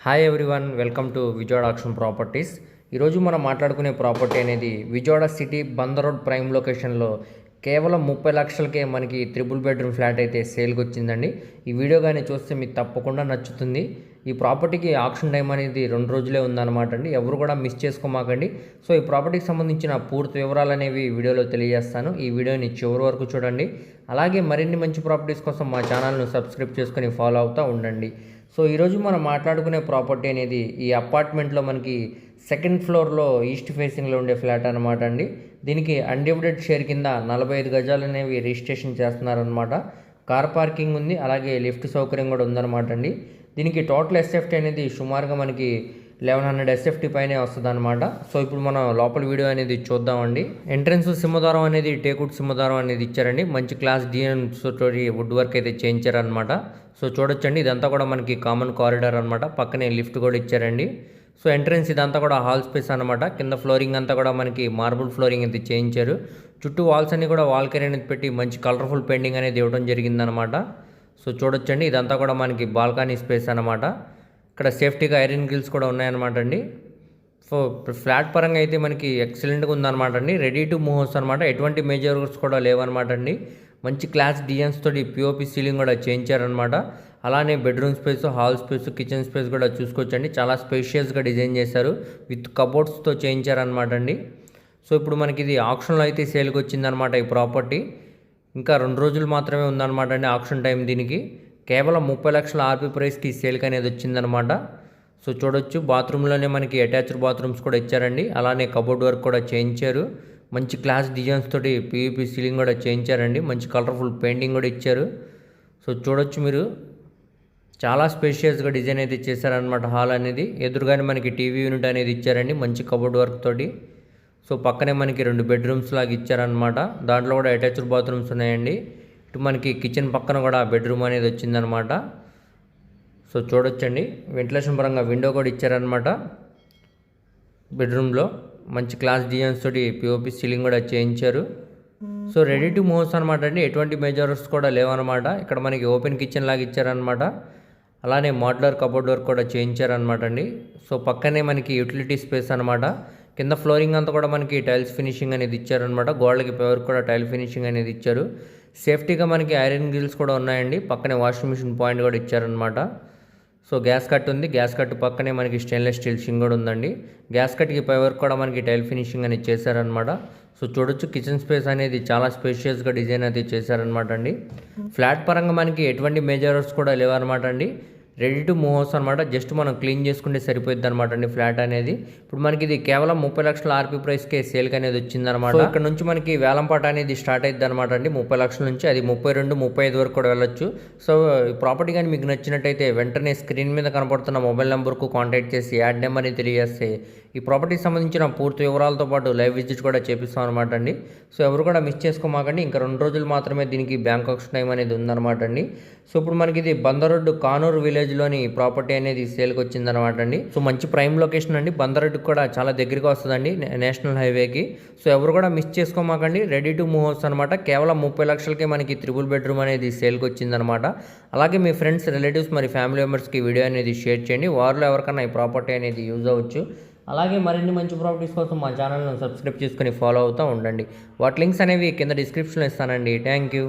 Hi everyone, welcome to Vijayawada auction properties. ఈరోజు మనం మాట్లాడుకునే ప్రాపర్టీ అనేది Vijayawada city Bandar road prime లొకేషన్లో కేవలం 30 లక్షలకే మనకి త్రిబుల్ బెడ్రూమ్ ఫ్లాట్ అయితే సేల్కి వచ్చిందండి. ఈ వీడియో కానీ చూస్తే మీకు తప్పకుండా నచ్చుతుంది. ఈ ప్రాపర్టీకి ఆక్షన్ టైం అనేది 2 రోజులే ఉందన్నమాట అండి. ఎవరు కూడా మిస్ చేసుకోమాకండి. సో ఈ ప్రాపర్టీకి సంబంధించిన పూర్తి వివరాలు అనేవి వీడియోలో తెలియజేస్తాను. ఈ వీడియోని చివరి వరకు చూడండి. అలాగే మరిన్ని మంచి ప్రాపర్టీస్ కోసం మా ఛానల్ను సబ్స్క్రైబ్ చేసుకొని ఫాలో అవుతూ ఉండండి. సో ఈరోజు మనం మాట్లాడుకునే ప్రాపర్టీ అనేది ఈ అపార్ట్మెంట్లో మనకి సెకండ్ ఫ్లోర్లో ఈస్ట్ ఫేసింగ్లో ఉండే ఫ్లాట్ అనమాట అండి. దీనికి అన్డివైడెడ్ షేర్ కింద 45 గజాలు అనేవి రిజిస్ట్రేషన్ చేస్తున్నారనమాట. కార్ పార్కింగ్ ఉంది, అలాగే లిఫ్ట్ సౌకర్యం కూడా ఉందన్నమాట అండి. దీనికి టోటల్ ఎస్ఎఫ్టీ అనేది సుమారుగా మనకి 1100 ఎస్ఎఫ్టీ పైనే వస్తుంది అనమాట. సో ఇప్పుడు మనం లోపల వీడియో అనేది చూద్దామండి. ఎంట్రన్స్ సింహద్వారం అనేది టేకుడ్ సింహద్వారం అనేది ఇచ్చారండి. మంచి క్లాస్ డిఎన్స్ తోటి వుడ్ వర్క్ అయితే చేయించారనమాట. సో చూడొచ్చండి, ఇదంతా కూడా మనకి కామన్ కారిడార్ అనమాట. పక్కనే లిఫ్ట్ కూడా ఇచ్చారండి. సో ఎంట్రన్స్ ఇదంతా కూడా హాల్ స్పేస్ అనమాట. కింద ఫ్లోరింగ్ అంతా కూడా మనకి మార్బుల్ ఫ్లోరింగ్ అయితే చేయించారు. చుట్టూ వాల్స్ అన్ని కూడా వాల్ కేర్ అనేది పెట్టి మంచి కలర్ఫుల్ పెయింటింగ్ అనేది ఇవ్వడం జరిగిందనమాట. సో చూడొచ్చండి, ఇదంతా కూడా మనకి బాల్కనీ స్పేస్ అనమాట. ఇక్కడ సేఫ్టీగా ఐరన్ గ్రిల్స్ కూడా ఉన్నాయన్నమాట అండి. సో ఫ్లాట్ పరంగా అయితే మనకి ఎక్సలెంట్గా ఉందన్నమాట అండి. రెడీ టు మూవ్ హౌస్ అనమాట. ఎటువంటి మేజర్ వర్క్స్ కూడా లేవన్నమాట అండి. మంచి క్లాస్ డిజైన్స్ తోటి పిఓపి సీలింగ్ కూడా చేయించారనమాట. అలానే bedroom space, hall space, kitchen space కూడా చూసుకోవచ్చండి. చాలా స్పేషియస్గా డిజైన్ చేశారు. విత్ కబోర్డ్స్తో చేయించారనమాట అండి. సో ఇప్పుడు మనకి ఇది ఆప్షన్లో అయితే సేల్కి వచ్చిందనమాట ఈ ప్రాపర్టీ. ఇంకా 2 రోజులు మాత్రమే ఉందన్నమాట అండి ఆప్షన్ టైం. దీనికి కేవలం 30 లక్షల ఆర్పీ ప్రైస్కి సేల్కి అనేది వచ్చిందనమాట. సో చూడొచ్చు, బాత్రూంలోనే మనకి అటాచ్డ్ బాత్రూమ్స్ కూడా ఇచ్చారండి. అలానే కబోర్డ్ వర్క్ కూడా చేయించారు. మంచి క్లాస్ డిజైన్స్ తోటి పీవీపీ సీలింగ్ కూడా చేయించారండి. మంచి కలర్ఫుల్ పెయింటింగ్ కూడా ఇచ్చారు. సో చూడొచ్చు మీరు, చాలా స్పేషియస్గా డిజైన్ అయితే చేశారనమాట. హాల్ అనేది ఎదురుగానే మనకి టీవీ యూనిట్ అనేది ఇచ్చారండి మంచి కబోర్డ్ వర్క్ తోటి. సో పక్కనే మనకి 2 బెడ్రూమ్స్ లాగా ఇచ్చారనమాట. దాంట్లో కూడా అటాచ్డ్ బాత్రూమ్స్ ఉన్నాయండి. ఇటు మనకి కిచెన్ పక్కన కూడా బెడ్రూమ్ అనేది వచ్చిందనమాట. సో చూడొచ్చండి, వెంటిలేషన్ పరంగా విండో కూడా ఇచ్చారనమాట. బెడ్రూమ్లో మంచి క్లాస్ డిజైన్స్ తోటి పిఓపి సీలింగ్ కూడా చేయించారు. సో రెడీ టు మూవ్స్ అనమాట అండి. ఎటువంటి మేజర్స్ కూడా లేవన్నమాట. ఇక్కడ మనకి ఓపెన్ కిచెన్ లాగా ఇచ్చారనమాట. అలానే మోడ్యులర్ కబోర్డ్ వర్క్ కూడా చేయించారనమాట అండి. సో పక్కనే మనకి యూటిలిటీ స్పేస్ అనమాట. కింద ఫ్లోరింగ్ అంతా కూడా మనకి టైల్స్ ఫినిషింగ్ అనేది ఇచ్చారనమాట. గోడలకి పవర్ కూడా టైల్ ఫినిషింగ్ అనేది ఇచ్చారు. సేఫ్టీగా మనకి ఐరన్ గ్రిల్స్ కూడా ఉన్నాయండి. పక్కనే వాషింగ్ మిషన్ పాయింట్ కూడా ఇచ్చారనమాట. సో గ్యాస్ కట్ ఉంది. గ్యాస్ కట్ పక్కనే మనకి స్టెయిన్లెస్ స్టీల్ షింగ్ కూడా ఉందండి. గ్యాస్ కట్కి పై వర్క్ కూడా మనకి టైల్ ఫినిషింగ్ అనేది చేశారనమాట. సో చూడొచ్చు, కిచెన్ స్పేస్ అనేది చాలా స్పేషియస్గా డిజైన్ అయితే చేశారనమాట అండి. ఫ్లాట్ పరంగా మనకి ఎటువంటి మేజర్స్ కూడా లేవన్నమాట అండి. రెడీ టు మూవ్ హౌస్ అనమాట. జస్ట్ మనం క్లీన్ చేసుకుంటే సరిపోద్ది అనమాట అండి ఫ్లాట్ అనేది. ఇప్పుడు మనకి ఇది కేవలం 30 లక్షల ఆర్పీ ప్రైస్కే సేల్కి అనేది వచ్చిందనమాట. ఇక్కడ నుంచి మనకి వేలంపాట అనేది స్టార్ట్ అయ్యింది అనమాట అండి. 30 లక్షల నుంచి అది 32, 35 వరకు కూడా వెళ్ళొచ్చు. సో ఈ ప్రాపర్టీ కానీ మీకు నచ్చినట్టయితే వెంటనే స్క్రీన్ మీద కనపడుతున్న మొబైల్ నెంబర్కు కాంటాక్ట్ చేసి యాడ్ నెంబర్ని తెలియజేస్తే ఈ ప్రాపర్టీకి సంబంధించిన పూర్తి వివరాలతో పాటు లైవ్ విజిట్ కూడా చేపిస్తాం అనమాట అండి. సో ఎవరు కూడా మిస్ చేసుకోమాకండి. ఇంకా 2 రోజులు మాత్రమే దీనికి బ్యాంక్ ఆక్షన్ టైం అనేది ఉందన్నమాట అండి. సో ఇప్పుడు మనకి ఇది బందర్ రోడ్ కానూరు విలేజ్లోని ప్రాపర్టీ అనేది సేల్కి వచ్చిందనమాట అండి. సో మంచి ప్రైమ్ లొకేషన్ అండి. బందర్ రోడ్కి కూడా చాలా దగ్గరగా వస్తుందండి నేషనల్ హైవేకి. సో ఎవరు కూడా మిస్ చేసుకోమాకండి. రెడీ టు మూవ్ హౌస్ అనమాట. కేవలం 30 లక్షలకే మనకి త్రిబుల్ బెడ్రూమ్ అనేది సేల్కి వచ్చిందనమాట. అలాగే మీ ఫ్రెండ్స్, రిలేటివ్స్, మరి ఫ్యామిలీ మెంబర్స్కి వీడియో అనేది షేర్ చేయండి. వారిలో ఎవరికైనా ఈ ప్రాపర్టీ అనేది యూజ్ అవ్వచ్చు. అలాగే మరిన్ని మంచి ప్రాపర్టీస్ కోసం మా ఛానల్ను సబ్స్క్రైబ్ చేసుకొని ఫాలో అవుతూ ఉండండి. వాటి లింక్స్ అనేవి కింద డిస్క్రిప్షన్లో ఇస్తానండి. Thank you.